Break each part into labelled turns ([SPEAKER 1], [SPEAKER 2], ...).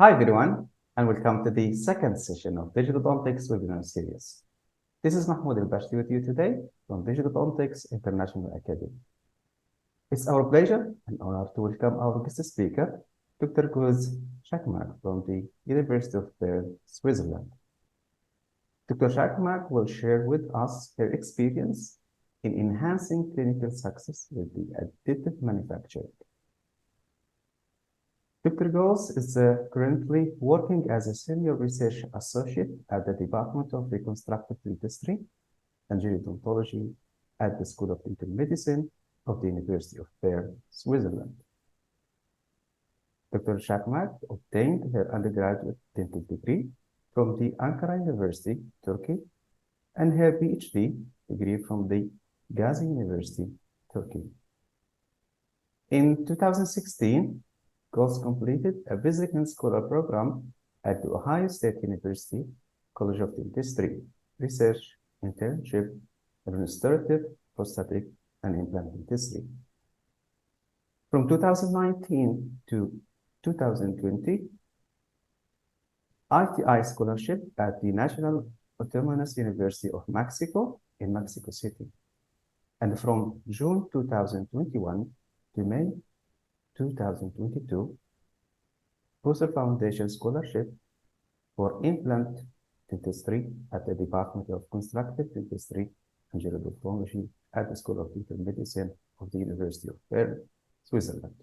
[SPEAKER 1] Hi everyone, and welcome to the second session of Digital Odontics webinar series. This is Mahmoud El-Bashti with you today from Digital Odontics International Academy. It's our pleasure and honor to welcome our guest speaker, Dr. Gülce Çakmak from the University of Bern, Switzerland. Dr. Çakmak will share with us her experience in enhancing clinical success with the additive manufacturing. Dr. Gülce is currently working as a senior research associate at the Department of Reconstructive Dentistry and Gerontology at the School of Dental Medicine of the University of Bern, Switzerland. Dr. Çakmak obtained her undergraduate dental degree from the Ankara University, Turkey, and her PhD degree from the Gazi University, Turkey. In 2016, Gülce completed a visiting scholar program at the Ohio State University College of Dentistry, research, internship, in restorative, prosthetic, and implant dentistry. From 2019 to 2020, ITI scholarship at the National Autonomous University of Mexico in Mexico City. And from June 2021 to May 2022, Booster Foundation Scholarship for Implant Dentistry at the Department of Constructive Dentistry and Gerontology at the School of Dental Medicine of the University of Bern, Switzerland.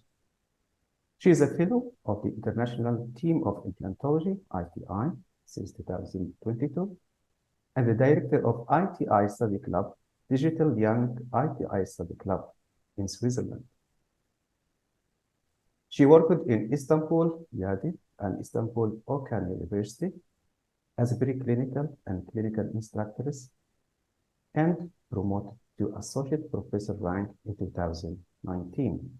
[SPEAKER 1] She is a fellow of the International Team of Implantology, ITI, since 2022, and the director of ITI Study Club, Digital Young ITI Study Club in Switzerland. She worked in Istanbul, Yadin, and Istanbul Okan University as a preclinical and clinical instructress and promoted to associate professor rank in 2019.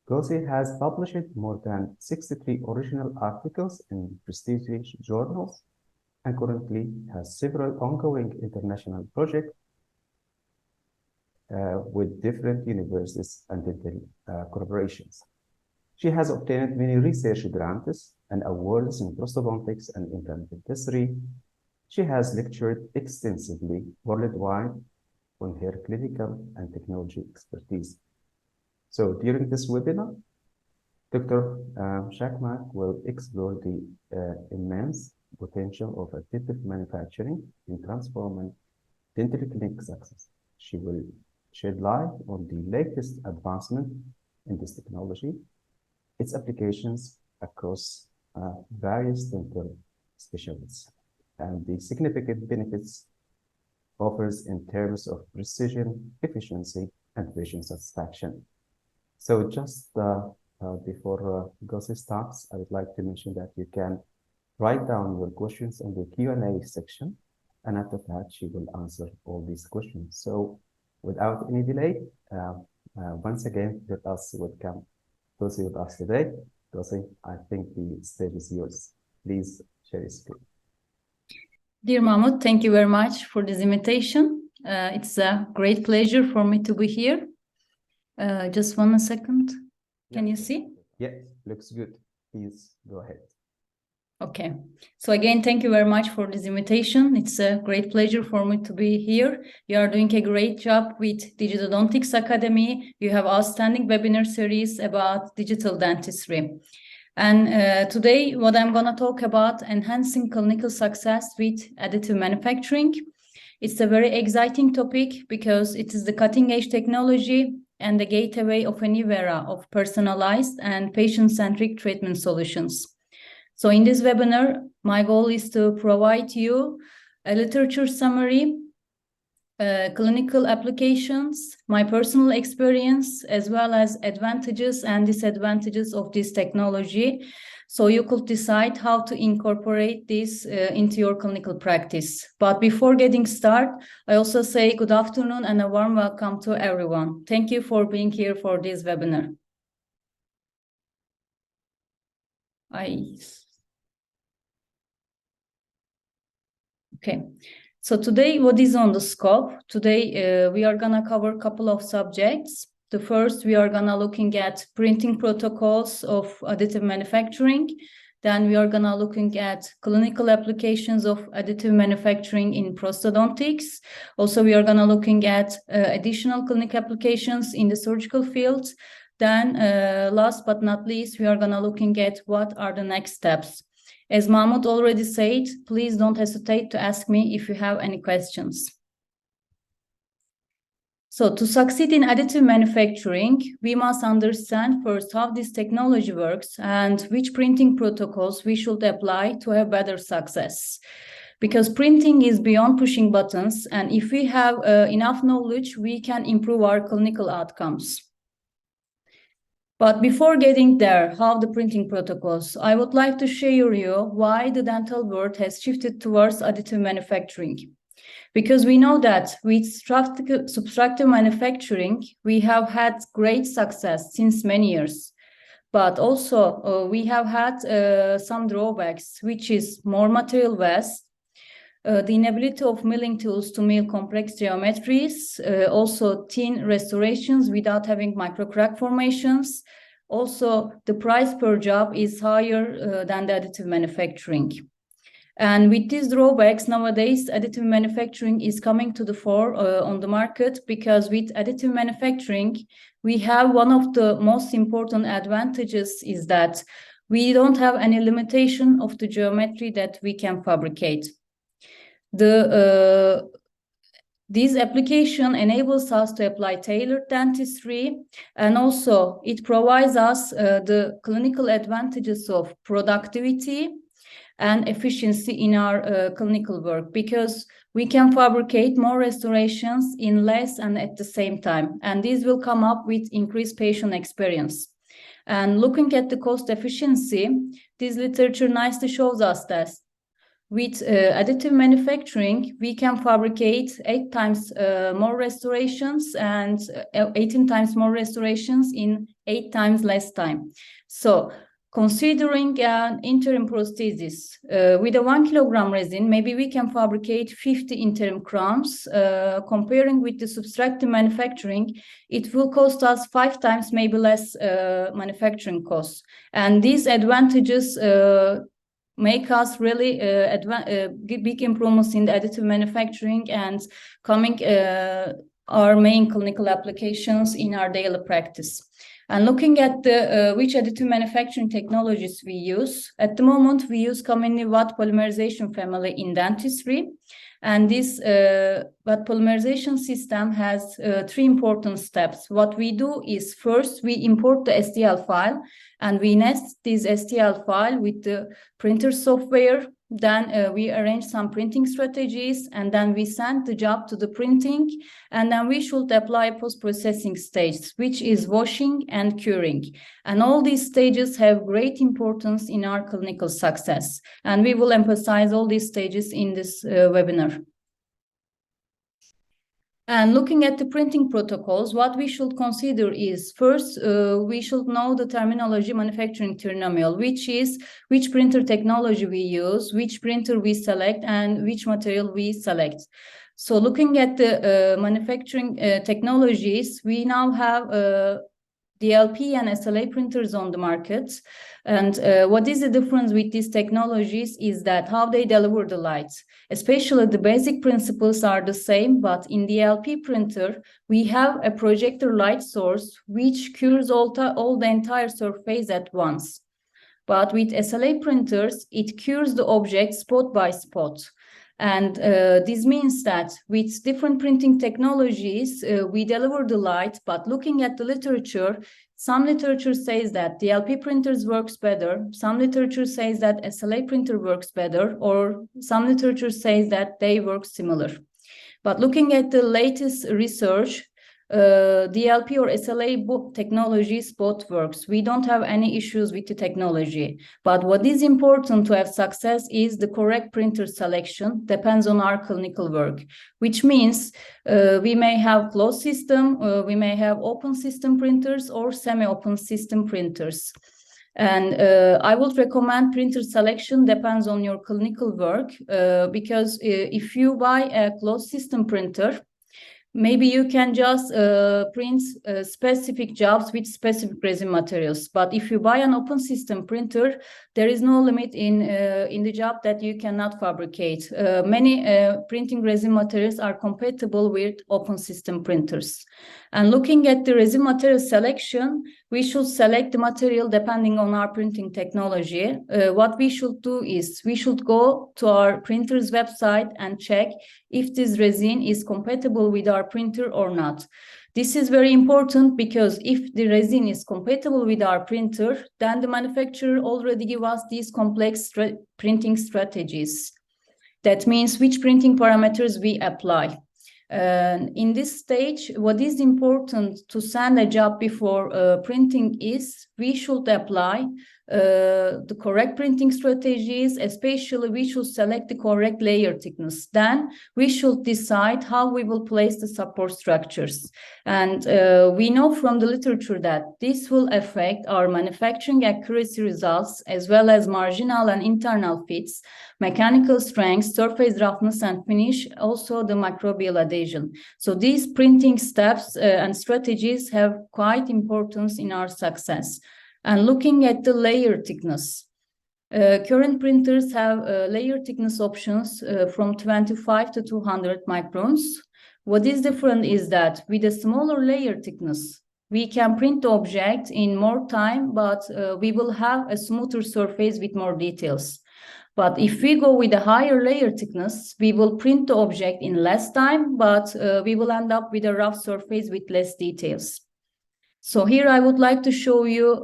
[SPEAKER 1] Gülce has published more than 63 original articles in prestigious journals and currently has several ongoing international projects with different universities and dental corporations. She has obtained many research grants and awards in prosthodontics and implant dentistry. She has lectured extensively worldwide on her clinical and technology expertise. So during this webinar, Dr. Çakmak will explore the immense potential of additive manufacturing in transforming dental clinic success. She will shed light on the latest advancement in this technology, its applications across various dental specialties, and the significant benefits offers in terms of precision, efficiency, and patient satisfaction. So just before Gülce starts, I would like to mention that you can write down your questions in the Q&A section, and after that, she will answer all these questions. So without any delay, once again, let us welcome Gülce with us today. Gülce, I think the stage is yours. Please share your screen.
[SPEAKER 2] Dear Mahmoud, thank you very much for this invitation. It's a great pleasure for me to be here. Just 1 second. Can you see?
[SPEAKER 1] Yeah, looks good. Please go ahead.
[SPEAKER 2] Okay. So again, thank you very much for this invitation. It's a great pleasure for me to be here. You are doing a great job with Digital Odontics Academy. You have outstanding webinar series about digital dentistry. And today, what I'm going to talk about, enhancing clinical success with additive manufacturing. It's a very exciting topic because it is the cutting-edge technology and the gateway of a new era of personalized and patient-centric treatment solutions. So in this webinar, my goal is to provide you a literature summary, clinical applications, my personal experience, as well as advantages and disadvantages of this technology. So you could decide how to incorporate this into your clinical practice. But before getting started, I also say good afternoon and a warm welcome to everyone. Thank you for being here for this webinar. Okay, so today, what is on the scope? Today, we are going to cover a couple of subjects. The first, we are gonna looking at printing protocols of additive manufacturing. Then we are gonna looking at clinical applications of additive manufacturing in prosthodontics. Also, we are gonna looking at additional clinical applications in the surgical field. Then last but not least, we are gonna looking at what are the next steps. As Mahmoud already said, please don't hesitate to ask me if you have any questions. So to succeed in additive manufacturing, we must understand first how this technology works and which printing protocols we should apply to have better success. Because printing is beyond pushing buttons, and if we have enough knowledge, we can improve our clinical outcomes. But before getting there, how the printing protocols, I would like to share you why the dental world has shifted towards additive manufacturing. Because we know that with subtractive manufacturing, we have had great success since many years. But also we have had some drawbacks, which is more material waste, the inability of milling tools to mill complex geometries, also thin restorations without having microcrack formations. Also, the price per job is higher than the additive manufacturing. And with these drawbacks, nowadays, additive manufacturing is coming to the fore on the market, because with additive manufacturing, we have one of the most important advantages is that we don't have any limitation of the geometry that we can fabricate. This application enables us to apply tailored dentistry, and also it provides us the clinical advantages of productivity and efficiency in our clinical work, because we can fabricate more restorations in less and at the same time. And this will come up with increased patient experience. And looking at the cost efficiency, this literature nicely shows us that with additive manufacturing, we can fabricate 8 times more restorations and 18 times more restorations in 8 times less time. So considering an interim prosthesis, with a 1 kilogram resin, maybe we can fabricate 50 interim crowns. Comparing with the subtractive manufacturing, it will cost us 5 times maybe less manufacturing costs. And these advantages make us really big improvements in the additive manufacturing and coming our main clinical applications in our daily practice. And looking at the which additive manufacturing technologies we use, at the moment we use commonly Watt polymerization family in dentistry. And this Watt polymerization system has 3 important steps. What we do is first we import the STL file, and we nest this STL file with the printer software. Then we arrange some printing strategies, and then we send the job to the printing, and then we should apply post-processing stage, which is washing and curing. And all these stages have great importance in our clinical success. And we will emphasize all these stages in this webinar. And looking at the printing protocols, what we should consider is first, we should know the terminology manufacturing trinomial, which is which printer technology we use, which printer we select, and which material we select. So looking at the manufacturing technologies, we now have DLP and SLA printers on the market. And what is the difference with these technologies is that how they deliver the light. Especially the basic principles are the same, but in the DLP printer, we have a projector light source which cures all the entire surface at once. But with SLA printers, it cures the object spot by spot. And this means that with different printing technologies, we deliver the light, but looking at the literature, some literature says that DLP printers works better, some literature says that SLA printer works better, or some literature says that they work similar. But looking at the latest research, DLP or SLA technologies both works. We don't have any issues with the technology. But what is important to have success is the correct printer selection depends on our clinical work, which means we may have closed system, we may have open system printers or semi-open system printers. And I would recommend printer selection depends on your clinical work, because if you buy a closed system printer, maybe you can just print specific jobs with specific resin materials. But if you buy an open system printer, there is no limit in the job that you cannot fabricate. Many printing resin materials are compatible with open system printers. And looking at the resin material selection, we should select the material depending on our printing technology. What we should do is we should go to our printer's website and check if this resin is compatible with our printer or not. This is very important because if the resin is compatible with our printer, then the manufacturer already give us these complex printing strategies. That means which printing parameters we apply. In this stage, what is important to send a job before printing is we should apply the correct printing strategies, especially we should select the correct layer thickness. Then we should decide how we will place the support structures. And we know from the literature that this will affect our manufacturing accuracy results as well as marginal and internal fits, mechanical strength, surface roughness and finish, also the microbial adhesion. So these printing steps and strategies have quite importance in our success. And looking at the layer thickness, current printers have layer thickness options from 25 to 200 microns. What is different is that with a smaller layer thickness, we can print the object in more time, but we will have a smoother surface with more details. But if we go with a higher layer thickness, we will print the object in less time, but we will end up with a rough surface with less details. So here I would like to show you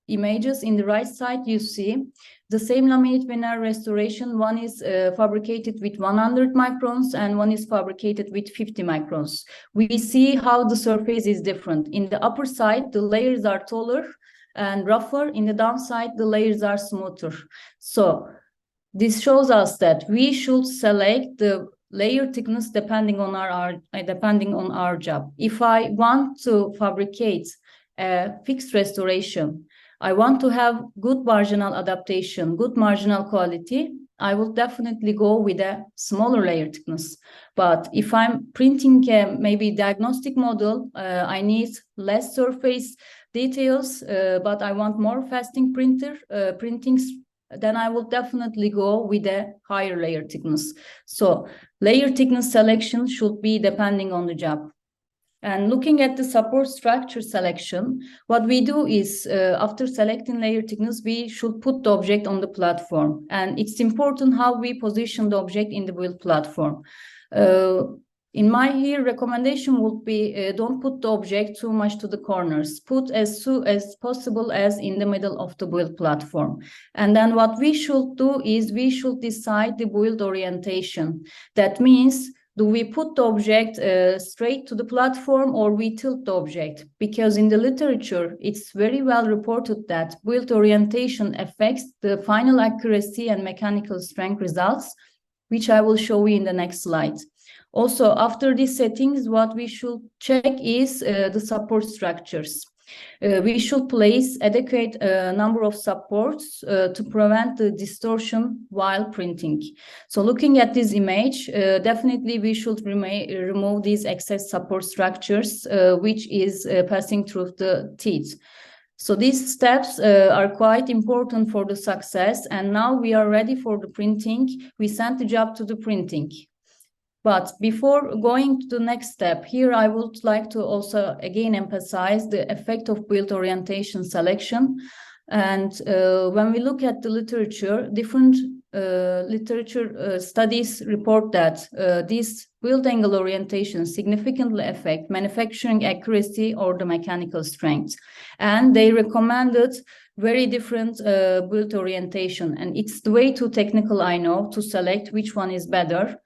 [SPEAKER 2] images. In the right side, you see the same laminate veneer restoration. One is fabricated with 100 microns and one is fabricated with 50 microns. We see how the surface is different. In the upper side, the layers are taller and rougher. In the downside, the layers are smoother. So this shows us that we should select the layer thickness depending on our job. If I want to fabricate a fixed restoration, I want to have good marginal adaptation, good marginal quality, I will definitely go with a smaller layer thickness. But if I'm printing a maybe diagnostic model, I need less surface details, but I want more fasting printings, then I will definitely go with a higher layer thickness. So layer thickness selection should be depending on the job. And looking at the support structure selection, what we do is after selecting layer thickness, we should put the object on the platform. And it's important how we position the object in the build platform. In my here recommendation would be don't put the object too much to the corners. Put as possible as in the middle of the build platform. And then what we should do is we should decide the build orientation. That means do we put the object straight to the platform or we tilt the object? Because in the literature, it's very well reported that build orientation affects the final accuracy and mechanical strength results, which I will show you in the next slide. Also, after these settings, what we should check is the support structures. We should place adequate number of supports to prevent the distortion while printing. So looking at this image, definitely we should remove these excess support structures, which is passing through the teeth. So these steps are quite important for the success. And now we are ready for the printing. We sent the job to the printing. But before going to the next step, here I would like to also again emphasize the effect of build orientation selection. And when we look at the literature, different literature studies report that these build angle orientations significantly affect manufacturing accuracy or the mechanical strength. And they recommended very different build orientation. And it's the way too technical, I know, to select which one is better.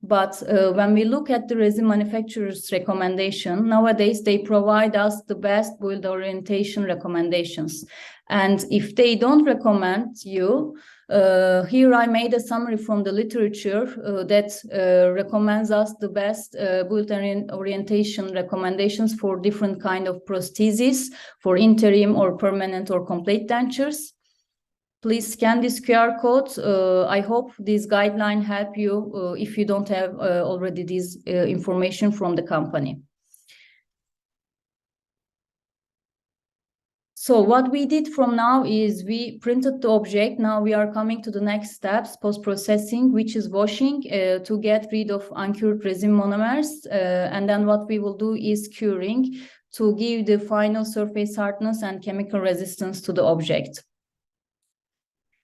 [SPEAKER 2] But when we look at the resin manufacturer's recommendation, nowadays they provide us the best build orientation recommendations. And if they don't recommend you, here I made a summary from the literature that recommends us the best build orientation recommendations for different kind of prostheses, for interim or permanent or complete dentures. please scan this QR code. I hope this guideline help you if you don't have already this information from the company. So what we did from now is we printed the object. Now we are coming to the next steps, post-processing, which is washing to get rid of uncured resin monomers. And then what we will do is curing to give the final surface hardness and chemical resistance to the object.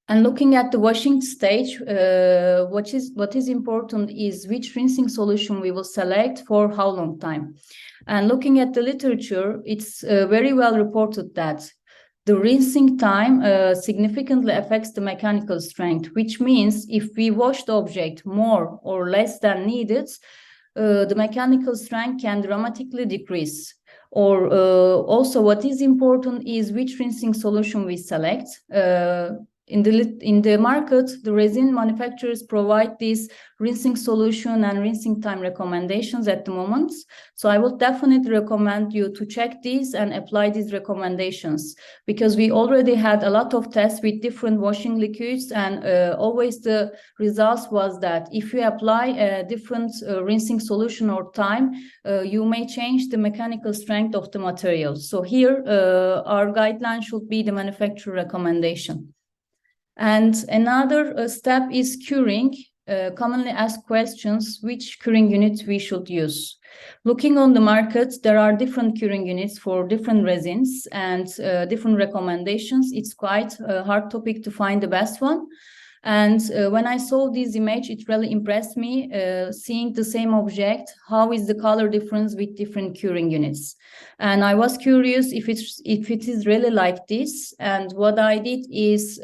[SPEAKER 2] And looking at the washing stage, what is important is which rinsing solution we will select for how long time. And looking at the literature, it's very well reported that the rinsing time significantly affects the mechanical strength, which means if we wash the object more or less than needed, the mechanical strength can dramatically decrease. Or also what is important is which rinsing solution we select. In the market, the resin manufacturers provide this rinsing solution and rinsing time recommendations at the moment. So I would definitely recommend you to check these and apply these recommendations, because we already had a lot of tests with different washing liquids, and always the results was that if you apply a different rinsing solution or time, you may change the mechanical strength of the material. So here our guideline should be the manufacturer recommendation. And another step is curing. Commonly asked questions, which curing unit we should use. Looking on the market, there are different curing units for different resins and different recommendations. It's quite a hard topic to find the best one. And when I saw this image, it really impressed me, seeing the same object, how is the color difference with different curing units. And I was curious if it is really like this. And what I did is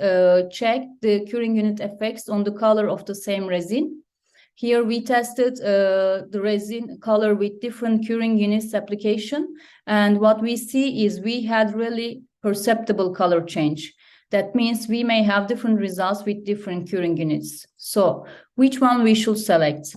[SPEAKER 2] check the curing unit effects on the color of the same resin. Here we tested the resin color with different curing units application. And what we see is we had really perceptible color change. That means we may have different results with different curing units. So which one we should select?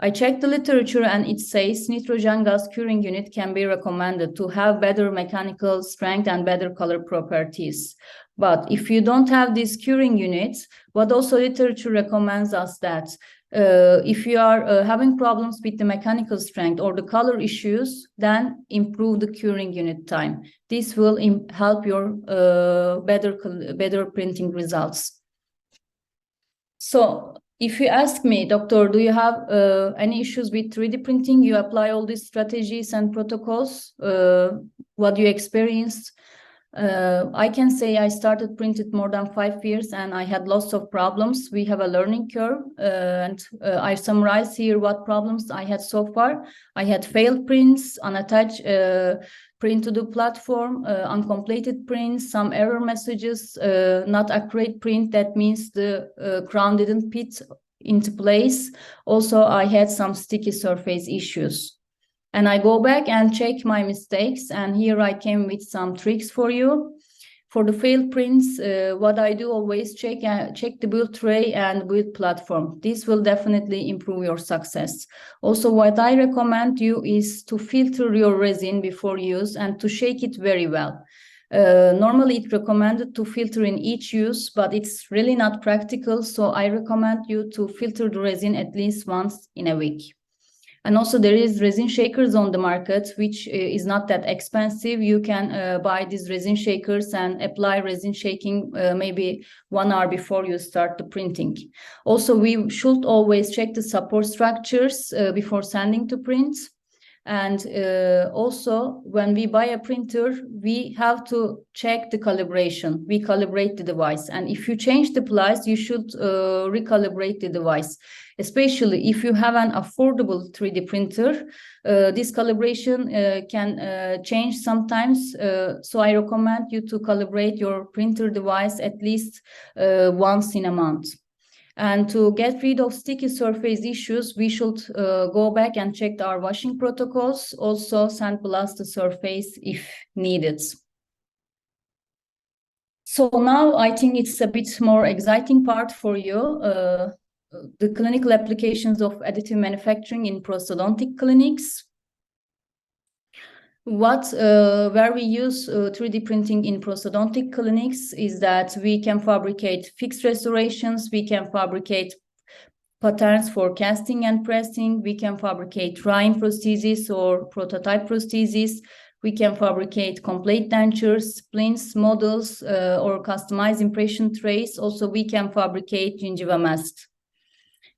[SPEAKER 2] I checked the literature and it says nitrogen gas curing unit can be recommended to have better mechanical strength and better color properties. But if you don't have these curing units, what also literature recommends us that if you are having problems with the mechanical strength or the color issues, then improve the curing unit time. This will help your better printing results. So if you ask me, doctor, do you have any issues with 3D printing? You apply all these strategies and protocols. What you experienced? I can say I started printed more than 5 years and I had lots of problems. We have a learning curve, and I summarize here what problems I had so far. I had failed prints, unattached print to the platform, uncompleted prints, some error messages, not accurate print. That means the crown didn't fit into place. Also, I had some sticky surface issues. And I go back and check my mistakes. And here I came with some tricks for you. For the failed prints, what I do always check the build tray and build platform. This will definitely improve your success. Also, what I recommend you is to filter your resin before use and to shake it very well. Normally it's recommended to filter in each use, but it's really not practical. So I recommend you to filter the resin at least once in a week. And also there is resin shakers on the market, which is not that expensive. You can buy these resin shakers and apply resin shaking maybe 1 hour before you start the printing. Also, we should always check the support structures before sending to print. And also, when we buy a printer, we have to check the calibration. We calibrate the device. And if you change the price, you should recalibrate the device. Especially if you have an affordable 3D printer, this calibration can change sometimes. So I recommend you to calibrate your printer device at least once in a month. And to get rid of sticky surface issues, we should go back and check our washing protocols. Also sandblast the surface if needed. So now I think it's a bit more exciting part for you. The clinical applications of additive manufacturing in prosthodontic clinics. Where we use 3D printing in prosthodontic clinics is that we can fabricate fixed restorations, we can fabricate patterns for casting and pressing, we can fabricate drying prosthesis or prototype prosthesis, we can fabricate complete dentures, splints, models, or customized impression trays. Also, we can fabricate gingiva masks.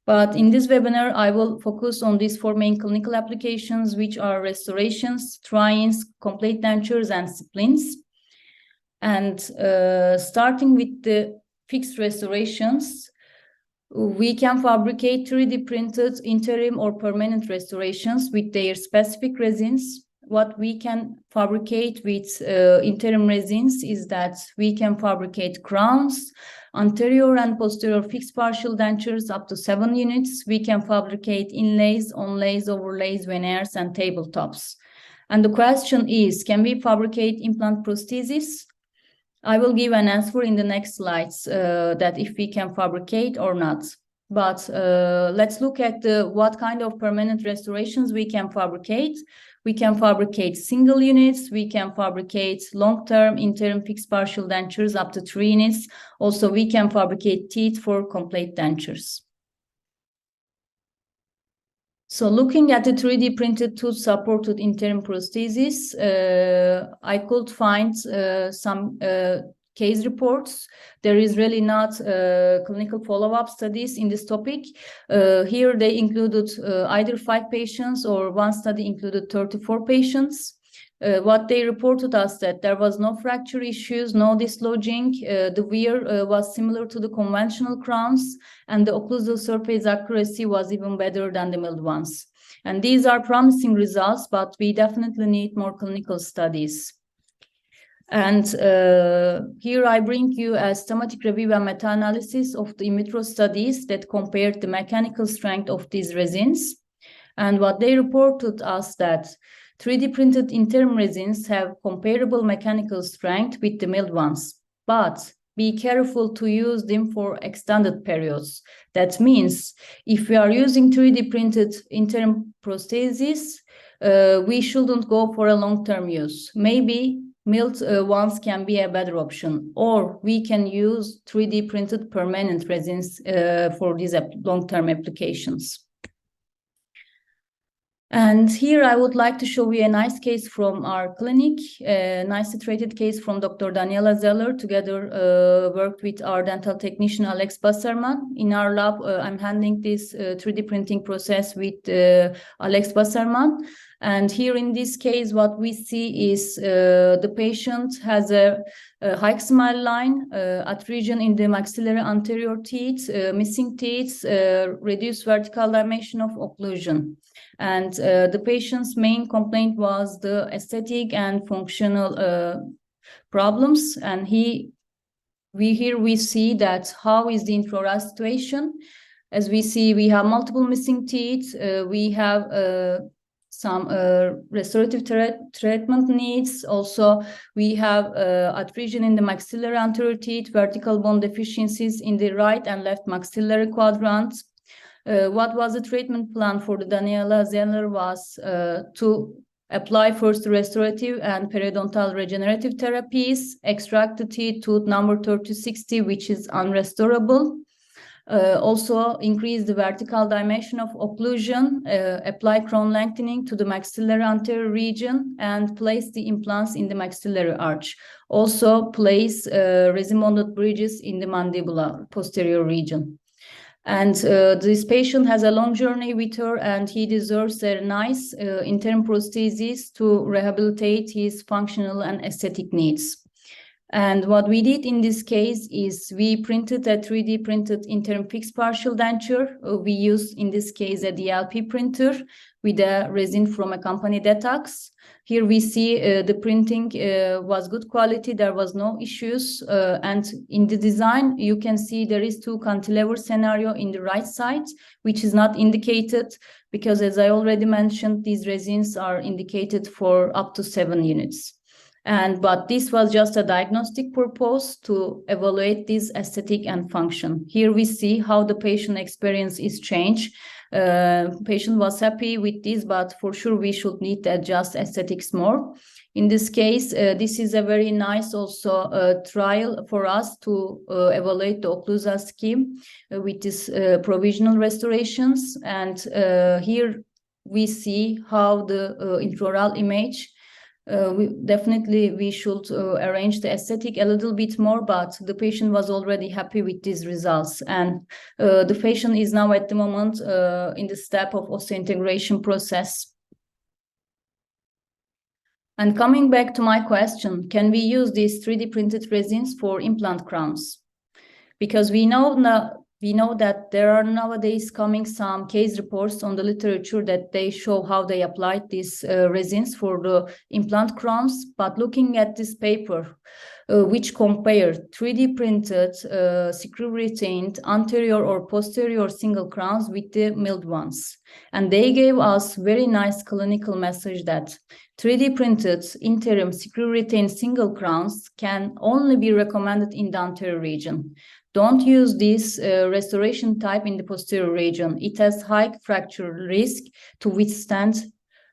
[SPEAKER 2] But in this webinar, I will focus on these 4 main clinical applications, which are restorations, try-ins, complete dentures, and splints. And starting with the fixed restorations, we can fabricate 3D printed interim or permanent restorations with their specific resins. What we can fabricate with interim resins is that we can fabricate crowns, anterior and posterior fixed partial dentures up to 7 units. We can fabricate inlays, onlays, overlays, veneers, and tabletops. And the question is, can we fabricate implant prosthesis? I will give an answer in the next slides that if we can fabricate or not. But let's look at what kind of permanent restorations we can fabricate. We can fabricate single units. We can fabricate long-term interim fixed partial dentures up to 3 units. Also, we can fabricate teeth for complete dentures. So looking at the 3D printed tooth-supported interim prosthesis, I could find some case reports. There is really not clinical follow-up studies in this topic. Here they included either 5 patients or one study included 34 patients. What they reported us that there was no fracture issues, no dislodging. The wear was similar to the conventional crowns, and the occlusal surface accuracy was even better than the milled ones. And these are promising results, but we definitely need more clinical studies. And here I bring you a systematic review and meta-analysis of the in vitro studies that compared the mechanical strength of these resins. And what they reported us that 3D printed interim resins have comparable mechanical strength with the milled ones, but be careful to use them for extended periods. That means if we are using 3D printed interim prosthesis, we shouldn't go for a long-term use. Maybe milled ones can be a better option, or we can use 3D printed permanent resins for these long-term applications. And here I would like to show you a nice case from our clinic, a nicely treated case from Dr. Daniela Zeller, together worked with our dental technician, Alex Basserman. In our lab, I'm handling this 3D printing process with Alex Basserman. And here in this case, what we see is the patient has a high smile line, adhesion in the maxillary anterior teeth, missing teeth, reduced vertical dimension of occlusion. And the patient's main complaint was the aesthetic and functional problems. And here we see that how is the intraoral situation. As we see, we have multiple missing teeth. We have some restorative treatment needs. Also, we have adhesion in the maxillary anterior teeth, vertical bone deficiencies in the right and left maxillary quadrants. What was the treatment plan for the Daniela Zeller was to apply first restorative and periodontal regenerative therapies, extract the teeth tooth number 3060, which is unrestorable. Also increase the vertical dimension of occlusion, apply crown lengthening to the maxillary anterior region, and place the implants in the maxillary arch. Also place resin bonded bridges in the mandibular posterior region. And this patient has a long journey with her, and he deserves a nice interim prosthesis to rehabilitate his functional and aesthetic needs. And what we did in this case is we printed a 3D printed interim fixed partial denture. We used in this case a DLP printer with a resin from a company Detox. Here we see the printing was good quality. There was no issues. And in the design, you can see there is 2 cantilever scenario in the right side, which is not indicated because, as I already mentioned, these resins are indicated for up to 7 units. But this was just a diagnostic purpose to evaluate this aesthetic and function. Here we see how the patient experience is changed Patient was happy with this, but for sure we should need to adjust aesthetics more. In this case, this is a very nice also trial for us to evaluate the occlusal scheme with this provisional restorations. And here we see how the intraoral image, we should arrange the aesthetic a little bit more, but the patient was already happy with these results. And the patient is now at the moment in the step of osseointegration process. And coming back to my question, can we use these 3D printed resins for implant crowns? Because we know that there are nowadays coming some case reports on the literature that they show how they applied these resins for the implant crowns. But looking at this paper, which compared 3D printed screw-retained anterior or posterior single crowns with the milled ones. And they gave us very nice clinical message that 3D printed interim screw-retained single crowns can only be recommended in the anterior region. Don't use this restoration type in the posterior region. It has high fracture risk to withstand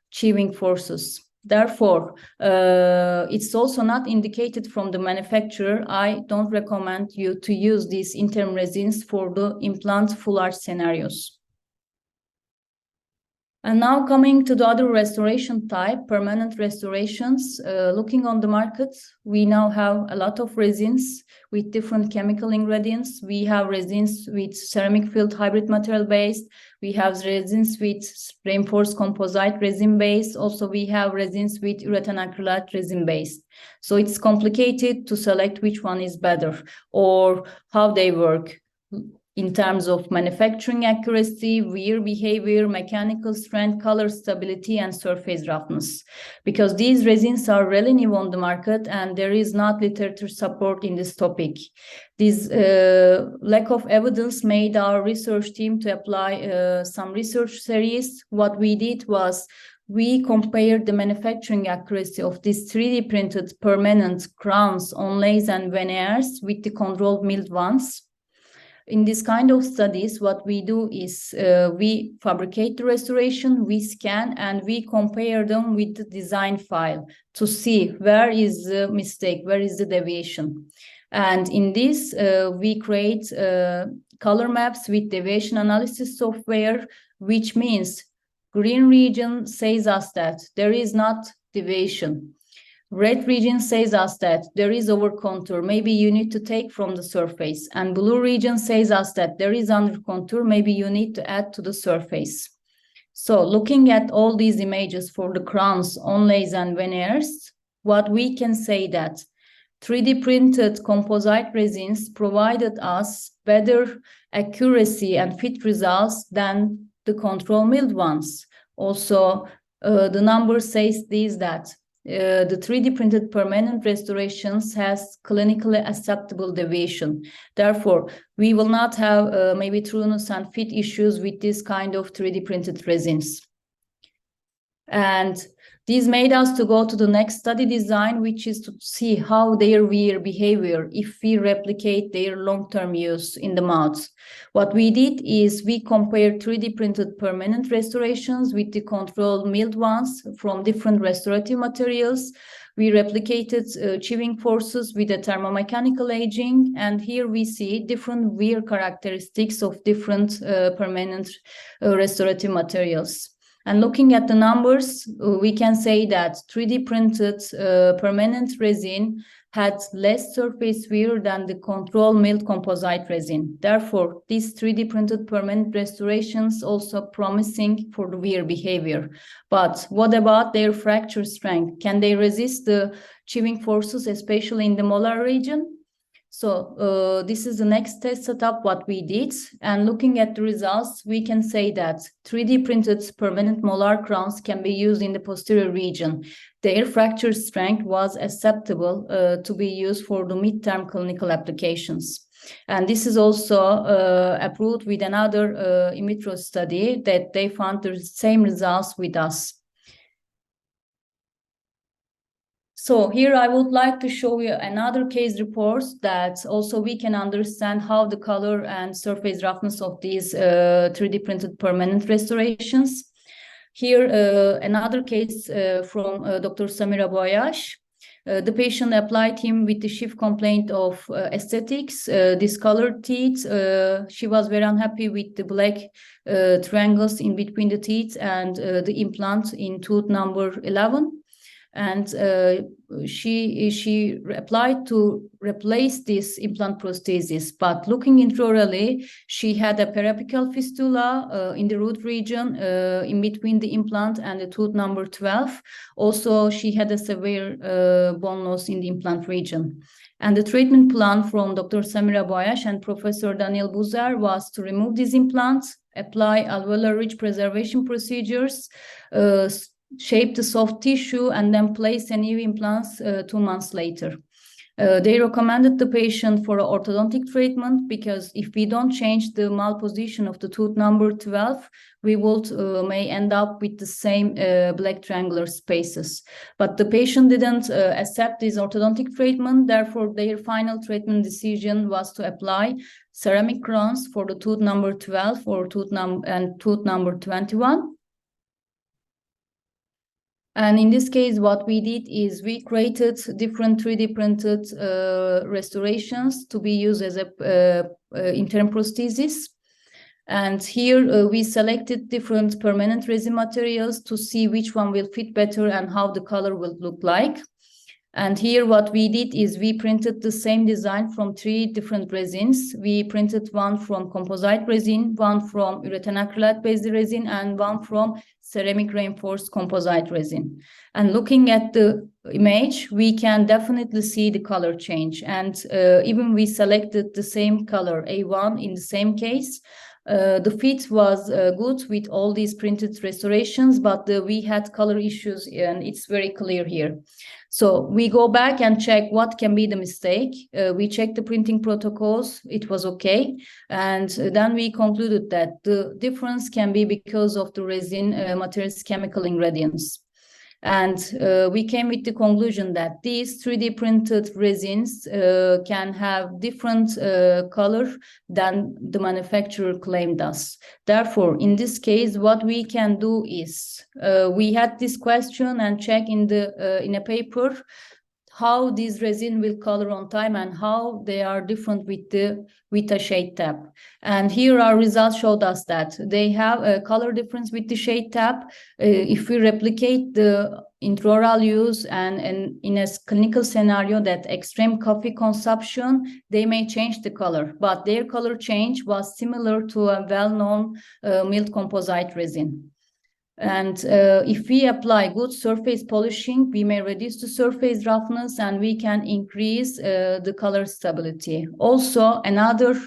[SPEAKER 2] shearing forces. Therefore, it's also not indicated from the manufacturer. I don't recommend you to use these interim resins for the implant full arch scenarios. And now coming to the other restoration type, permanent restorations. Looking on the market, we now have a lot of resins with different chemical ingredients. We have resins with ceramic filled hybrid material based. We have resins with reinforced composite resin based. Also, we have resins with urethane acrylate resin based. So it's complicated to select which one is better or how they work in terms of manufacturing accuracy, wear behavior, mechanical strength, color stability, and surface roughness. Because these resins are really new on the market and there is not literature support in this topic. This lack of evidence made our research team to apply some research series. What we did was we compared the manufacturing accuracy of these 3D printed permanent crowns, onlays, and veneers with the controlled milled ones. In this kind of studies, what we do is we fabricate the restoration, we scan, and we compare them with the design file to see where is the mistake, where is the deviation. And in this, we create color maps with deviation analysis software, which means green region says us that there is not deviation. Red region says us that there is over contour, maybe you need to take from the surface. And blue region says us that there is under contour, maybe you need to add to the surface. So looking at all these images for the crowns, onlays, and veneers, what we can say that 3D printed composite resins provided us better accuracy and fit results than the control milled ones. Also, the number says this, that the 3D printed permanent restorations has clinically acceptable deviation. Therefore, we will not have maybe trueness and fit issues with this kind of 3D printed resins. And these made us to go to the next study design, which is to see how their wear behavior if we replicate their long-term use in the mouth. What we did is we compared 3D printed permanent restorations with the controlled milled ones from different restorative materials. We replicated shearing forces with a thermomechanical aging, and here we see different wear characteristics of different permanent restorative materials. And looking at the numbers, we can say that 3D printed permanent resin had less surface wear than the control milled composite resin. Therefore, these 3D printed permanent restorations also promising for the wear behavior. But what about their fracture strength? Can they resist the shearing forces, especially in the molar region? So this is the next test setup what we did, and looking at the results, we can say that 3D printed permanent molar crowns can be used in the posterior region. Their fracture strength was acceptable to be used for the midterm clinical applications. And this is also approved with another in vitro study that they found the same results with us. So here I would like to show you another case report that also we can understand how the color and surface roughness of these 3D printed permanent restorations. Here, another case from Dr. Samira Boyash. The patient applied him with the chief complaint of aesthetics, discolored teeth. She was very unhappy with the black triangles in between the teeth and the implant in tooth number 11. And she applied to replace this implant prosthesis, but looking intraorally, she had a periapical fistula in the root region in between the implant and the tooth number 12. Also, she had a severe bone loss in the implant region. And the treatment plan from Dr. Samira Boyash and Professor Daniel Buzer was to remove these implants, apply alveolar ridge preservation procedures, shape the soft tissue, and then place a new implants 2 months later. They recommended the patient for orthodontic treatment because if we don't change the malposition of the tooth number 12, we may end up with the same black triangular spaces. But the patient didn't accept this orthodontic treatment. Therefore, their final treatment decision was to apply ceramic crowns for the tooth number 12 or tooth number 21. And in this case, what we did is we created different 3D printed restorations to be used as a interim prosthesis. And here we selected different permanent resin materials to see which one will fit better and how the color will look like. And here what we did is we printed the same design from 3 different resins. We printed one from composite resin, one from urethane acrylate-based resin, and one from ceramic reinforced composite resin. And looking at the image, we can definitely see the color change. And even we selected the same color, A1, in the same case. The fit was good with all these printed restorations, but we had color issues, and it's very clear here. So we go back and check what can be the mistake. We checked the printing protocols, it was okay. And then we concluded that the difference can be because of the resin material's chemical ingredients. And we came with the conclusion that these 3D printed resins can have different color than the manufacturer claimed us. Therefore, in this case, what we can do is we had this question and check in a paper how these resin will color on time and how they are different with a shade tab. And here our results showed us that they have a color difference with the shade tab. If we replicate the intraoral use and in a clinical scenario that extreme coffee consumption, they may change the color, but their color change was similar to a well-known milled composite resin. And if we apply good surface polishing, we may reduce the surface roughness and we can increase the color stability. Also, another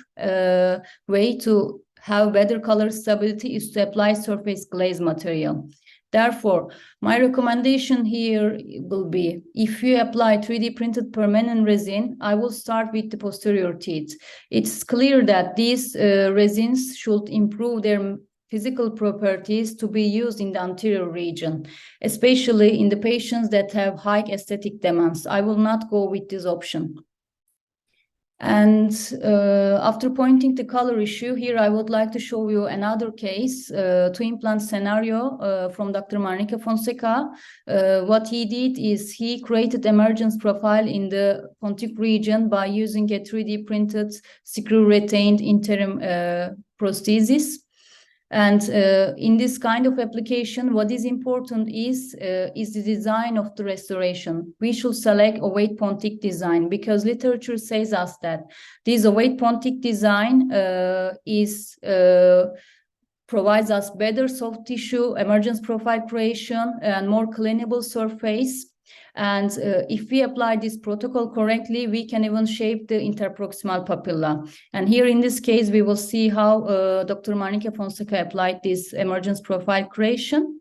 [SPEAKER 2] way to have better color stability is to apply surface glaze material. Therefore, my recommendation here will be, if you apply 3D printed permanent resin, I will start with the posterior teeth. It's clear that these resins should improve their physical properties to be used in the anterior region, especially in the patients that have high aesthetic demands. I will not go with this option. And after pointing the color issue, here I would like to show you another case, two implant scenario from Dr. Marnica Fonseca. What he did is he created emergence profile in the pontic region by using a 3D printed screw-retained interim prosthesis. And in this kind of application, what is important is the design of the restoration. We should select ovate pontic design because literature says us that this ovate pontic design provides us better soft tissue, emergence profile creation, and more cleanable surface. And if we apply this protocol correctly, we can even shape the interproximal papilla. And here in this case, we will see how Dr. Marnica Fonseca applied this emergence profile creation.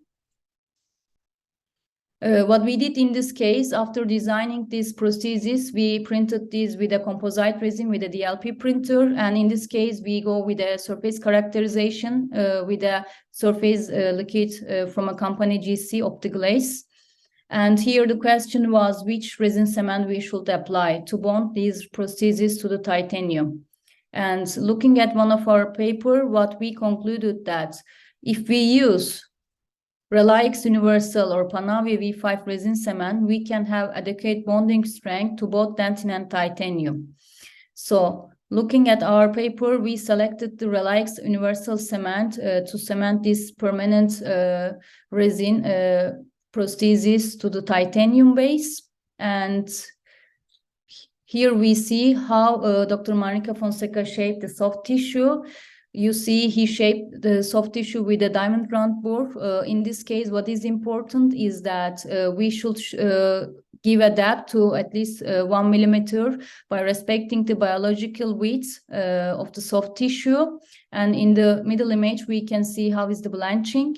[SPEAKER 2] What we did in this case, after designing this prosthesis, we printed this with a composite resin with a DLP printer. And in this case, we go with a surface characterization with a surface liquid from a company GC Optiglaze. And here the question was which resin cement we should apply to bond these prostheses to the titanium. And looking at one of our paper, what we concluded that if we use Relics Universal or Panavia V5 resin cement, we can have adequate bonding strength to both dentin and titanium. So looking at our paper, we selected the Relics Universal cement to cement this permanent resin prosthesis to the titanium base. And here we see how Dr. Marika Fonseca shaped the soft tissue. You see he shaped the soft tissue with a diamond round bore. In this case, what is important is that we should give a depth to at least 1 millimeter by respecting the biological width of the soft tissue. And in the middle image, we can see how is the blanching.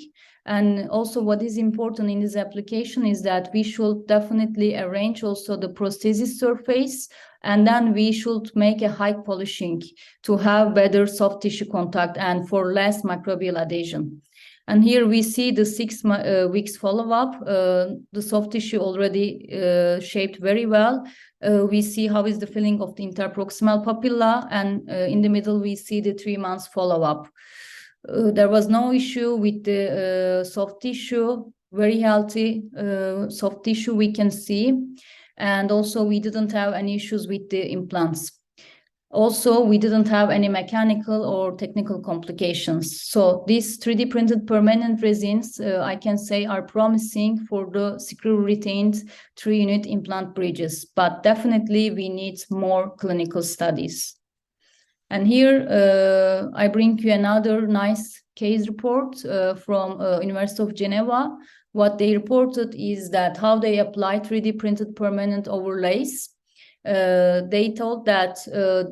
[SPEAKER 2] And also what is important in this application is that we should definitely arrange also the prosthesis surface, and then we should make a high polishing to have better soft tissue contact and for less microbial adhesion. And here we see the 6 weeks follow-up. The soft tissue already shaped very well. We see how is the filling of the interproximal papilla, and in the middle we see the 3 months follow-up. There was no issue with the soft tissue, very healthy soft tissue we can see. And also we didn't have any issues with the implants. Also, we didn't have any mechanical or technical complications. So these 3D printed permanent resins, I can say, are promising for the screw-retained 3-unit implant bridges. But definitely we need more clinical studies. And here I bring you another nice case report from University of Geneva. What they reported is that how they apply 3D printed permanent overlays. They told that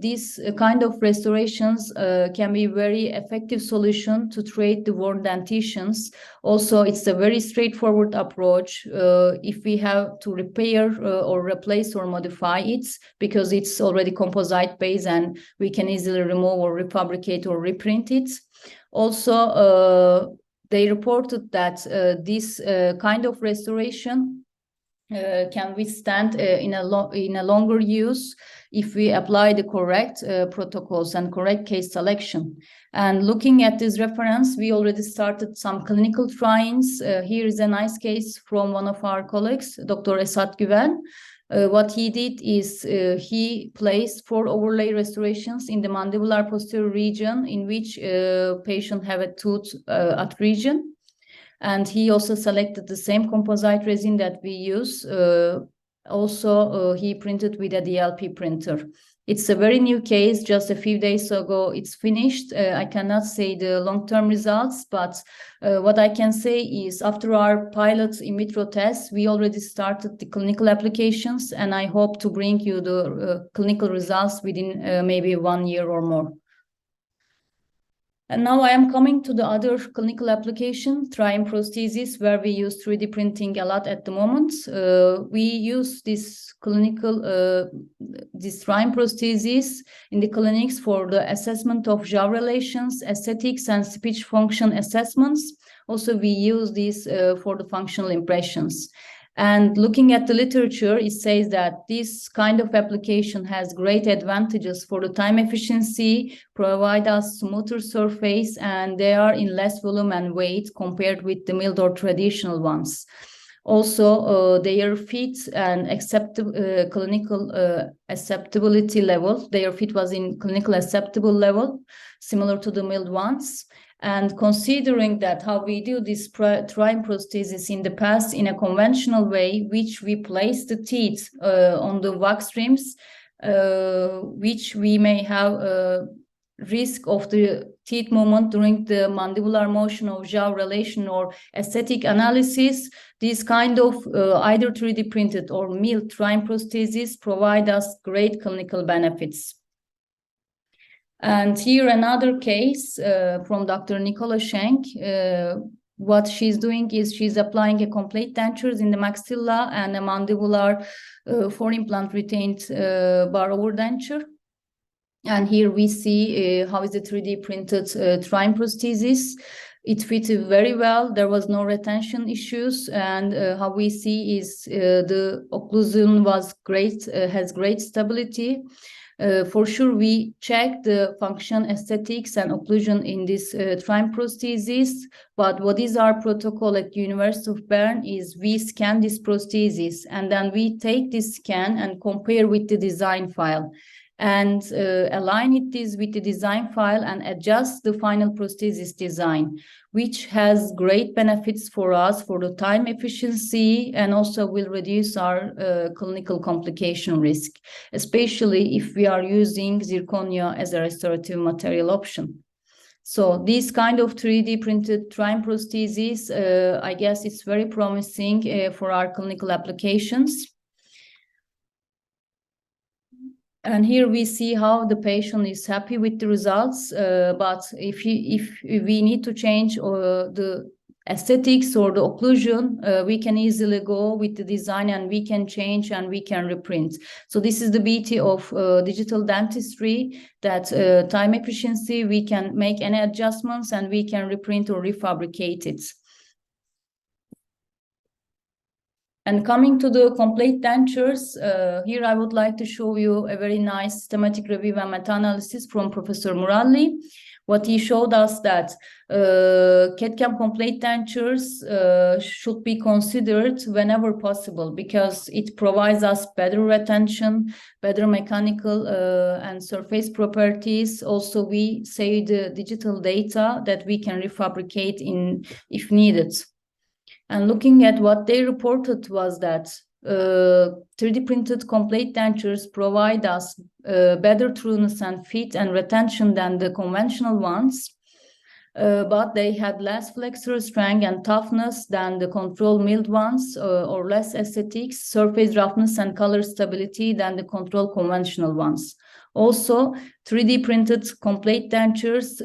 [SPEAKER 2] these kind of restorations can be very effective solution to treat the worn dentitions. Also, it's a very straightforward approach if we have to repair or replace or modify it, because it's already composite based and we can easily remove or refabricate or reprint it. Also, they reported that this kind of restoration can withstand in a longer use if we apply the correct protocols and correct case selection. And looking at this reference, we already started some clinical trials. Here is a nice case from one of our colleagues, Dr. Esat Güven. What he did is he placed 4 overlay restorations in the mandibular posterior region in which patient have a tooth at region. And he also selected the same composite resin that we use. He printed with a DLP printer. It's a very new case, just a few days ago it's finished. I cannot say the long-term results, but what I can say is after our pilot in vitro tests, we already started the clinical applications, and I hope to bring you the clinical results within maybe 1 year or more. And now I am coming to the other clinical application, trying prosthesis, where we use 3D printing a lot at the moment. We use this clinical, this trying prosthesis in the clinics for the assessment of jaw relations, aesthetics, and speech function assessments. Also, we use this for the functional impressions. And looking at the literature, it says that this kind of application has great advantages for the time efficiency, provide us smoother surface, and they are in less volume and weight compared with the milled or traditional ones. Also, their fit and clinical acceptability level, their fit was in clinical acceptable level, similar to the milled ones. And considering that how we do this trying prosthesis in the past in a conventional way, which we place the teeth on the wax rims, which we may have risk of the teeth movement during the mandibular motion of jaw relation or aesthetic analysis, these kind of either 3D printed or milled trying prosthesis provide us great clinical benefits. And here another case from Dr. Nicola Schenk. What she's doing is she's applying a complete dentures in the maxilla and a mandibular 4-implant retained bar over denture. And here we see how is the 3D printed trying prosthesis. It fitted very well. There was no retention issues, and how we see is the occlusion was great, has great stability. For sure, we check the function, aesthetics, and occlusion in this trim prosthesis. But what is our protocol at University of Bern is we scan this prosthesis, and then we take this scan and compare with the design file, and align it with the design file and adjust the final prosthesis design, which has great benefits for us for the time efficiency, and also will reduce our clinical complication risk, especially if we are using zirconia as a restorative material option. So this kind of 3D printed trim prosthesis, I guess it's very promising for our clinical applications. And here we see how the patient is happy with the results. But if we need to change the aesthetics or the occlusion, we can easily go with the design and we can change and we can reprint. So this is the beauty of digital dentistry, that time efficiency, we can make any adjustments and we can reprint or refabricate it. And coming to the complete dentures, here I would like to show you a very nice systematic review and meta-analysis from Professor Muralli. What he showed us that CAD/CAM complete dentures should be considered whenever possible, because it provides us better retention, better mechanical and surface properties. Also, we save the digital data that we can refabricate if needed. And looking at what they reported was that 3D printed complete dentures provide us better trueness and fit and retention than the conventional ones, but they had less flexural strength and toughness than the control milled ones, or less aesthetics, surface roughness, and color stability than the control conventional ones. Also, 3D printed complete dentures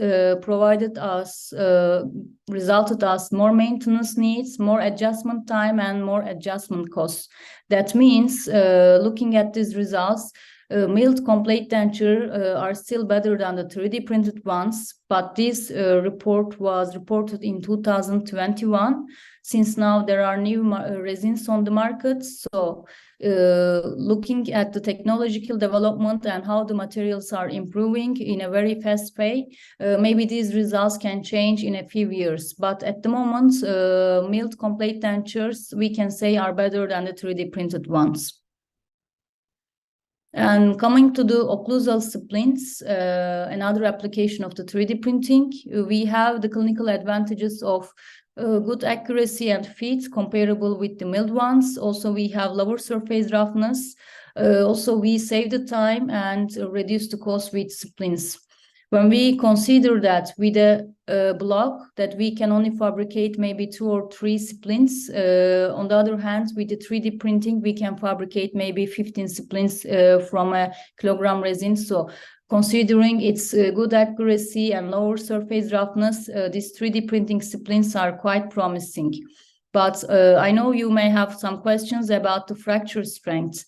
[SPEAKER 2] resulted us more maintenance needs, more adjustment time, and more adjustment costs. That means, looking at these results, milled complete denture are still better than the 3D printed ones, but this report was reported in 2021. Since now there are new resins on the market, so looking at the technological development and how the materials are improving in a very fast way, maybe these results can change in a few years. But at the moment, milled complete dentures, we can say, are better than the 3D printed ones. And coming to the occlusal splints, another application of the 3D printing, we have the clinical advantages of good accuracy and fit comparable with the milled ones. Also, we have lower surface roughness. Also, we save the time and reduce the cost with splints. When we consider that with a block that we can only fabricate maybe 2 or 3 splints, on the other hand, with the 3D printing, we can fabricate maybe 15 splints from a kilogram resin. So considering its good accuracy and lower surface roughness, these 3D printing splints are quite promising. But I know you may have some questions about the fracture strength.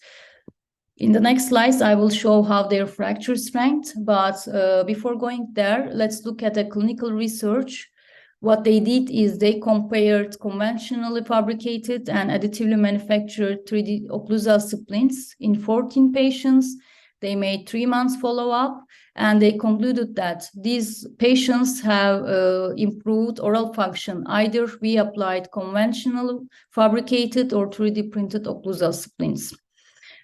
[SPEAKER 2] In the next slides, I will show how their fracture strength, but before going there, let's look at the clinical research. What they did is they compared conventionally fabricated and additively manufactured 3D occlusal splints in 14 patients. They made 3 months follow-up, and they concluded that these patients have improved oral function. Either we applied conventional fabricated or 3D printed occlusal splints.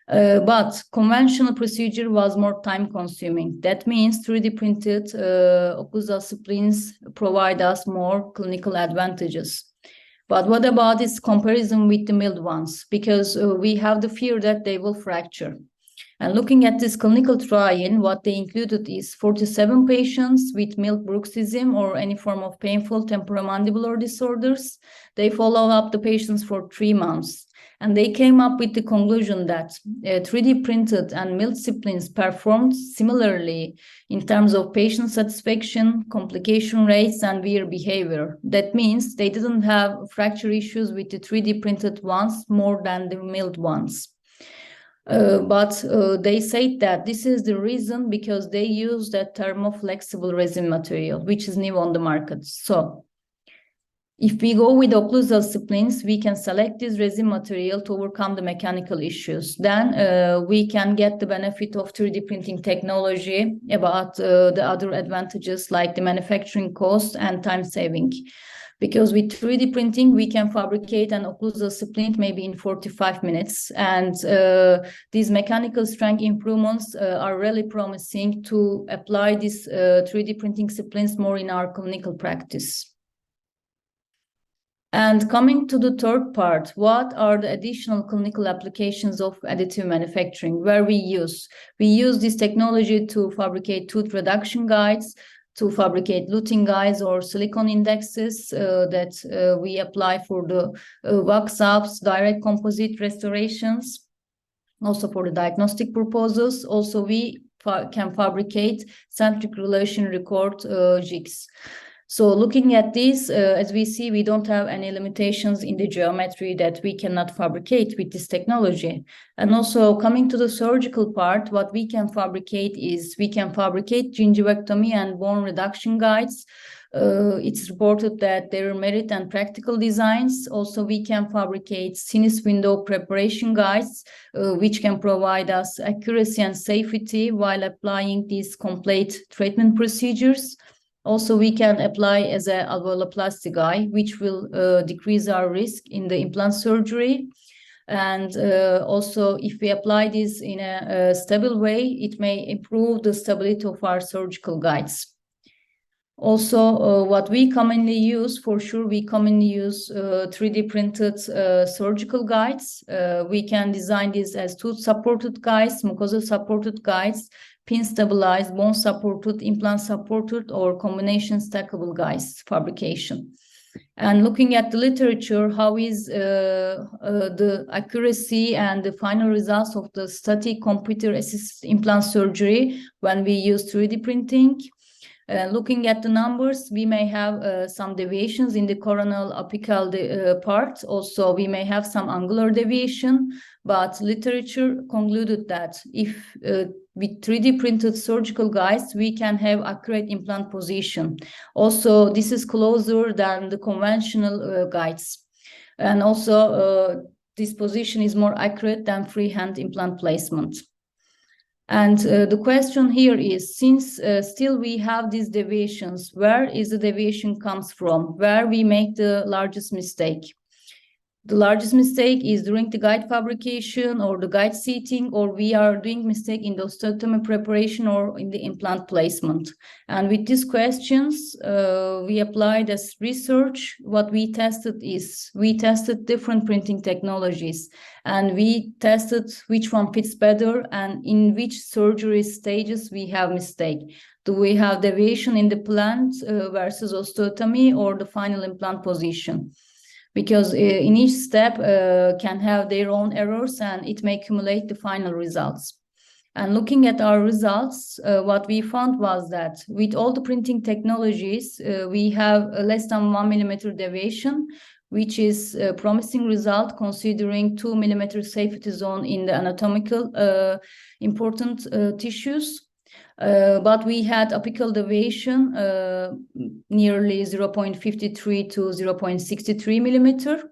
[SPEAKER 2] But conventional procedure was more time consuming. That means 3D printed occlusal splints provide us more clinical advantages. But what about its comparison with the milled ones? Because we have the fear that they will fracture. And looking at this clinical trial, what they included is 47 patients with milled bruxism or any form of painful temporomandibular disorders. They follow up the patients for 3 months. And they came up with the conclusion that 3D printed and milled splints performed similarly in terms of patient satisfaction, complication rates, and wear behavior. That means they didn't have fracture issues with the 3D printed ones more than the milled ones. But they said that this is the reason because they use that thermoflexible resin material, which is new on the market. So If we go with occlusal splints, we can select this resin material to overcome the mechanical issues. Then we can get the benefit of 3D printing technology about the other advantages like the manufacturing cost and time saving. Because with 3D printing, we can fabricate an occlusal splint maybe in 45 minutes. And these mechanical strength improvements are really promising to apply these 3D printing splints more in our clinical practice. And coming to the third part, what are the additional clinical applications of additive manufacturing where we use this technology to fabricate tooth reduction guides, to fabricate luting guides or silicone indexes that we apply for the wax ups, direct composite restorations, also for the diagnostic purposes. Also, we can fabricate centric relation record jigs. So looking at this, as we see, we don't have any limitations in the geometry that we cannot fabricate with this technology. And also coming to the surgical part, what we can fabricate is we can fabricate gingivectomy and bone reduction guides. It's reported that there are merit and practical designs. Also, we can fabricate sinus window preparation guides, which can provide us accuracy and safety while applying these complete treatment procedures. Also, we can apply as an alveoloplasty guide, which will decrease our risk in the implant surgery. And also, if we apply this in a stable way, it may improve the stability of our surgical guides. Also, what we commonly use, for sure, we commonly use 3D printed surgical guides. We can design this as tooth-supported guides, mucosa-supported guides, pin-stabilized, bone-supported, implant-supported, or combination stackable guides fabrication. And looking at the literature, how is the accuracy and the final results of the static computer-assisted implant surgery when we use 3D printing? Looking at the numbers, we may have some deviations in the coronal apical part. Also, we may have some angular deviation, but literature concluded that if with 3D printed surgical guides, we can have accurate implant position. Also, this is closer than the conventional guides. And also, this position is more accurate than freehand implant placement. And the question here is, since still we have these deviations, where is the deviation comes from? Where we make the largest mistake? The largest mistake is during the guide fabrication or the guide seating, or we are doing mistake in the osteotomy preparation or in the implant placement. And with these questions, we applied as research. What we tested is, we tested different printing technologies, and we tested which one fits better and in which surgery stages we have mistake. Do we have deviation in the plant versus osteotomy or the final implant position? Because in each step can have their own errors and it may accumulate the final results. And looking at our results, what we found was that with all the printing technologies, we have less than 1 millimeter deviation, which is a promising result considering 2 millimeter safety zone in the anatomical important tissues. But we had apical deviation nearly 0.53 to 0.63 millimeter.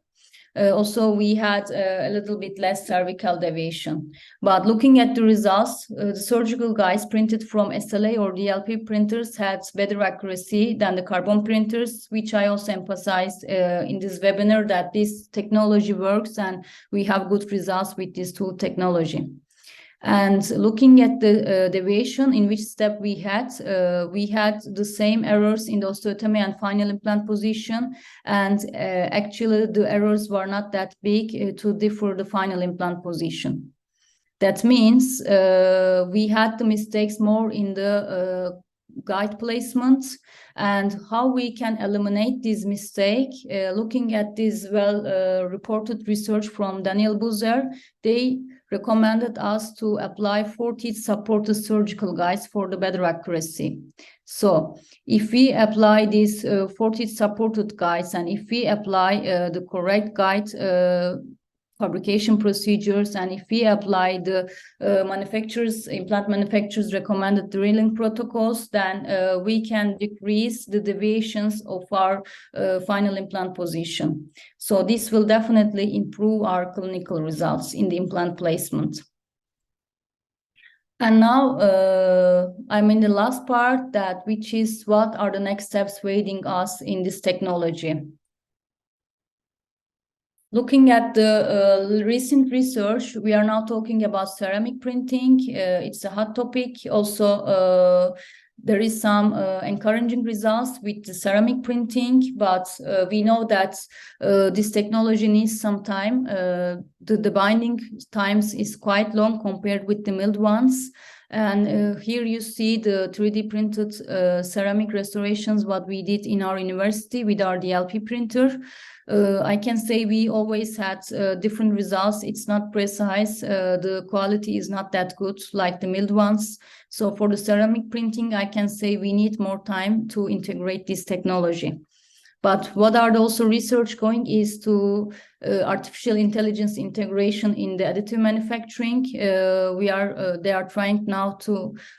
[SPEAKER 2] Also, we had a little bit less cervical deviation. But looking at the results, the surgical guides printed from SLA or DLP printers had better accuracy than the carbon printers, which I also emphasized in this webinar that this technology works and we have good results with this tool technology. And looking at the deviation in which step we had the same errors in the osteotomy and final implant position. And actually the errors were not that big to differ the final implant position. That means we had the mistakes more in the guide placement, and how we can eliminate this mistake. Looking at this reported research from Daniel Buzer, they recommended us to apply 40 supported surgical guides for the better accuracy. So if we apply these 40 supported guides and if we apply the correct guide fabrication procedures, and if we apply the implant manufacturers recommended drilling protocols, then we can decrease the deviations of our final implant position. So this will definitely improve our clinical results in the implant placement. And now I'm in the last part, which is what are the next steps waiting us in this technology. Looking at the recent research, we are now talking about ceramic printing. It's a hot topic. Also, there is some encouraging results with the ceramic printing, but we know that this technology needs some time. The binding times is quite long compared with the milled ones. And here you see the 3D printed ceramic restorations, what we did in our university with our DLP printer. I can say we always had different results. It's not precise. The quality is not that good like the milled ones. So for the ceramic printing, I can say we need more time to integrate this technology. But what are also research going is to artificial intelligence integration in the additive manufacturing. They are trying now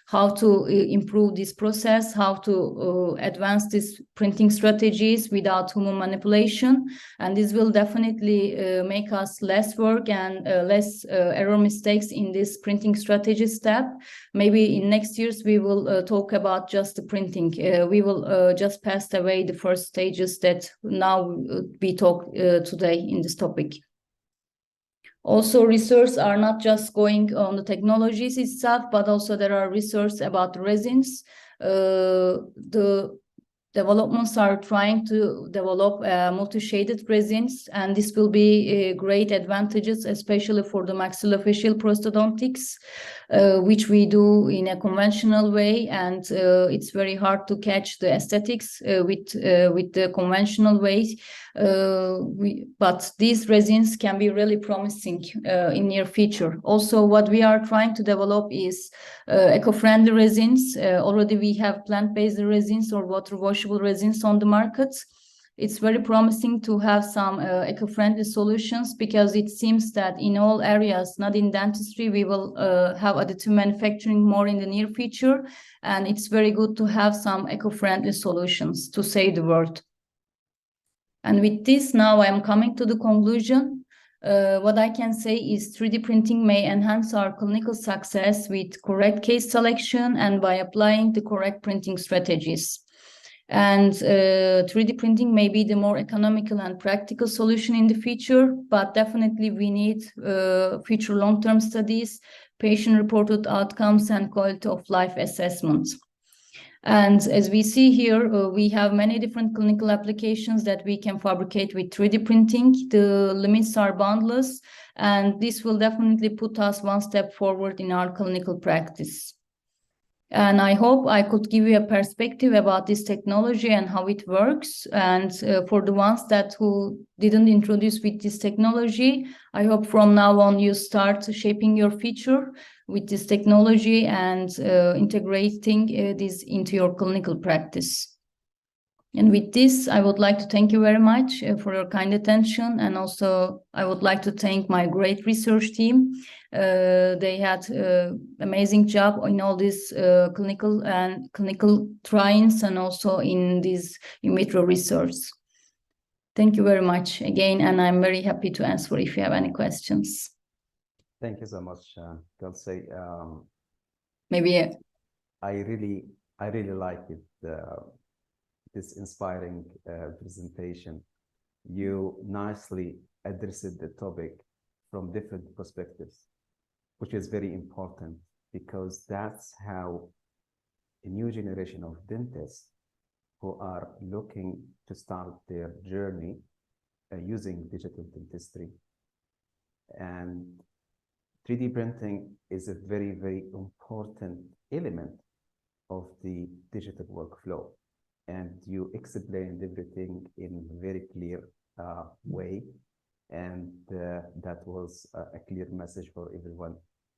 [SPEAKER 2] how to improve this process, how to advance these printing strategies without human manipulation. And this will definitely make us less work and less error mistakes in this printing strategy step. Maybe in next years, we will talk about just the printing. We will just pass away the first stages that now we talk today in this topic. Also, research are not just going on the technologies itself, but also there are research about resins. The developments are trying to develop multi-shaded resins, and this will be great advantages, especially for the maxillofacial prosthodontics, which we do in a conventional way, and it's very hard to catch the aesthetics with the conventional ways. But these resins can be really promising in near future. Also, what we are trying to develop is eco-friendly resins. Already we have plant-based resins or water washable resins on the market. It's very promising to have some eco-friendly solutions, because it seems that in all areas, not in dentistry, we will have additive manufacturing more in the near future. And it's very good to have some eco-friendly solutions to save the world. And with this, now I'm coming to the conclusion. What I can say is 3D printing may enhance our clinical success with correct case selection and by applying the correct printing strategies. And 3D printing may be the more economical and practical solution in the future, but definitely we need future long-term studies, patient-reported outcomes, and quality of life assessments. And as we see here, we have many different clinical applications that we can fabricate with 3D printing. The limits are boundless, and this will definitely put us one step forward in our clinical practice. And I hope I could give you a perspective about this technology and how it works. And for the ones who didn't introduce with this technology, I hope from now on you start shaping your future with this technology and integrating this into your clinical practice. And with this, I would like to thank you very much for your kind attention. And also, I would like to thank my great research team. They had amazing job in all these clinical trials and also in this in vitro research. Thank you very much again, and I'm very happy to answer if you have any questions.
[SPEAKER 1] Thank you so much, Gülce.
[SPEAKER 2] Maybe
[SPEAKER 1] I really like it. This inspiring presentation. You nicely addressed the topic from different perspectives, which is very important, because that's how a new generation of dentists who are looking to start their journey using digital dentistry. And 3D printing is a very, very important element of the digital workflow. And you explained everything in a very clear way. And that was a clear message for everyone.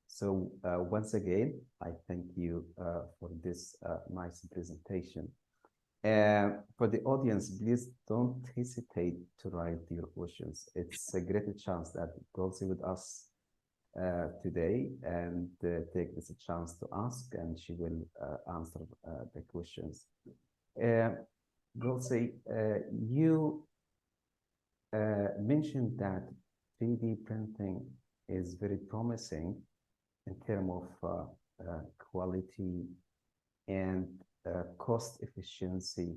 [SPEAKER 1] So once again, I thank you for this nice presentation. For the audience, please don't hesitate to write your questions. It's a great chance that Gülce with us today, and take this chance to ask, and she will answer the questions. Gülce, you mentioned that 3D printing is very promising in terms of quality and cost efficiency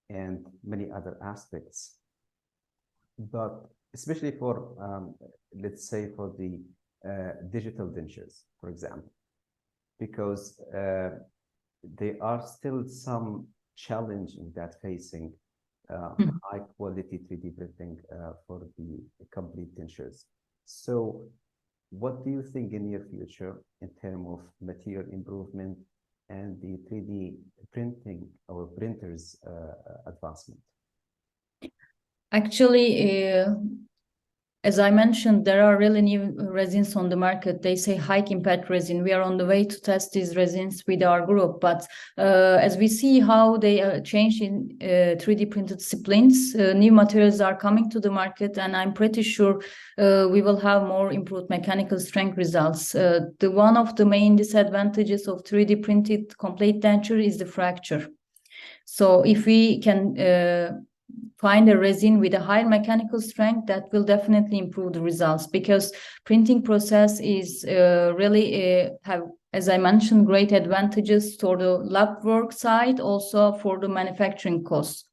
[SPEAKER 1] and many other aspects. But especially for, let's say, for the digital dentures, for example, because there are still some challenges that facing high quality 3D printing for the complete dentures. So what do you think in near future in terms of material improvement and the 3D printing or printers advancement?
[SPEAKER 2] Actually, as I mentioned, there are really new resins on the market. They say high impact resin. We are on the way to test these resins with our group. But as we see how they change in 3D printed splints, new materials are coming to the market, and I'm pretty sure we will have more improved mechanical strength results. One of the main disadvantages of 3D printed complete denture is the fracture. So if we can find a resin with a higher mechanical strength, that will definitely improve the results, because printing process is really have, as I mentioned, great advantages for the lab work side, also for the manufacturing costs.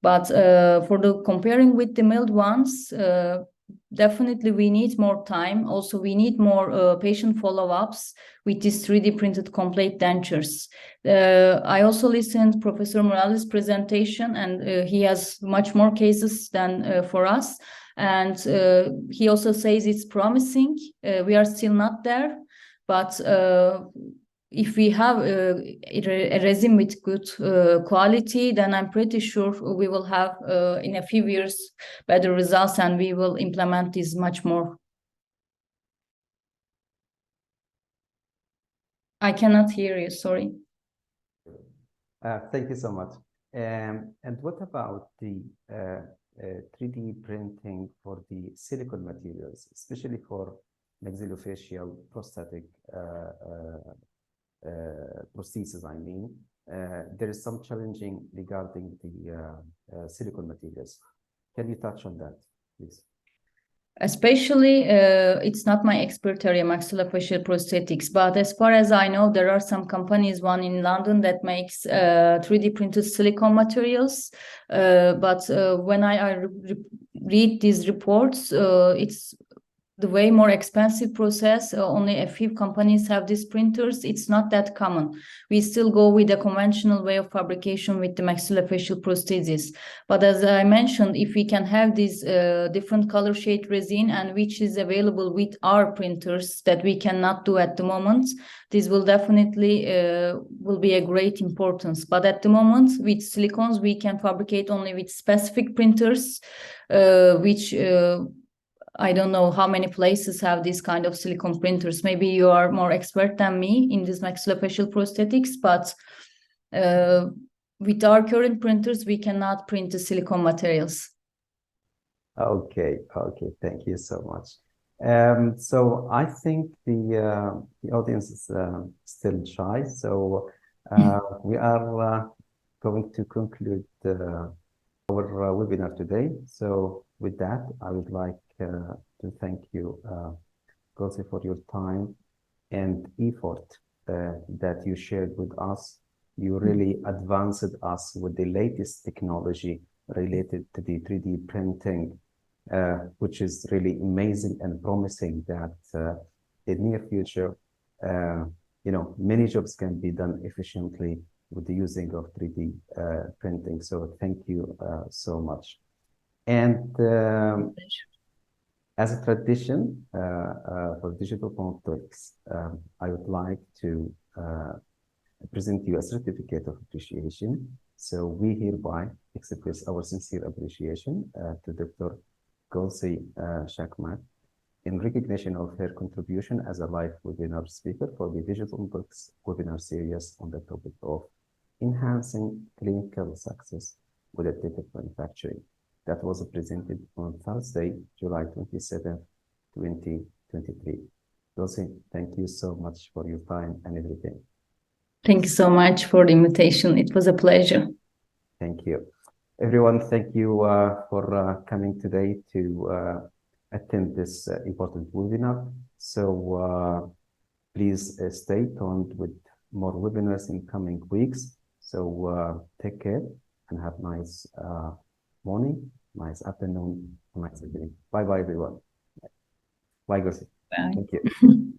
[SPEAKER 2] But for the comparing with the milled ones, definitely we need more time. Also, we need more patient follow-ups with these 3D printed complete dentures. I also listened Professor Morales' presentation, and he has much more cases than for us. And he also says it's promising. We are still not there, but if we have a resin with good quality, then I'm pretty sure we will have in a few years better results, and we will implement this much more. I cannot hear you, sorry.
[SPEAKER 1] Thank you so much. And what about the 3D printing for the silicone materials, especially for maxillofacial prosthetic prosthesis? I mean, there is some challenging regarding the silicone materials. Can you touch on that, please?
[SPEAKER 2] Especially, it's not my expert area, maxillofacial prosthetics, but as far as I know, there are some companies, one in London that makes 3D printed silicone materials. But when I read these reports, it's the way more expensive process. Only a few companies have these printers. It's not that common. We still go with the conventional way of fabrication with the maxillofacial prosthesis. But as I mentioned, if we can have this different color shade resin, and which is available with our printers that we cannot do at the moment, this will definitely will be a great importance. But at the moment, with silicones, we can fabricate only with specific printers, which I don't know how many places have this kind of silicone printers. Maybe you are more expert than me in this maxillofacial prosthetics, but with our current printers, we cannot print the silicone materials.
[SPEAKER 1] Okay, thank you so much. So I think the audience is still shy, so we are going to conclude our webinar today. So with that, I would like to thank you, Gülce, for your time and effort that you shared with us. You really advanced us with the latest technology related to the 3D printing, which is really amazing and promising that in the near future, many jobs can be done efficiently with the using of 3D printing. So thank you so much. And as a tradition for Digital Bond Talks, I would like to present you a certificate of appreciation. So we hereby express our sincere appreciation to Dr. Gülce Çakmak in recognition of her contribution as a live webinar speaker for the Digital Books webinar series on the topic of Enhancing Clinical Success with Additive Manufacturing. That was presented on Thursday, July 27th, 2023. Dulce, thank you so much for your time and everything.
[SPEAKER 2] Thank you so much for the invitation. It was a pleasure.
[SPEAKER 1] Thank you. Everyone, thank you for coming today to attend this important webinar. So please stay tuned with more webinars in coming weeks. So take care and have a nice morning, nice afternoon, nice evening. Bye-bye, everyone. Bye, Gülce.
[SPEAKER 2] Bye.
[SPEAKER 1] Thank you.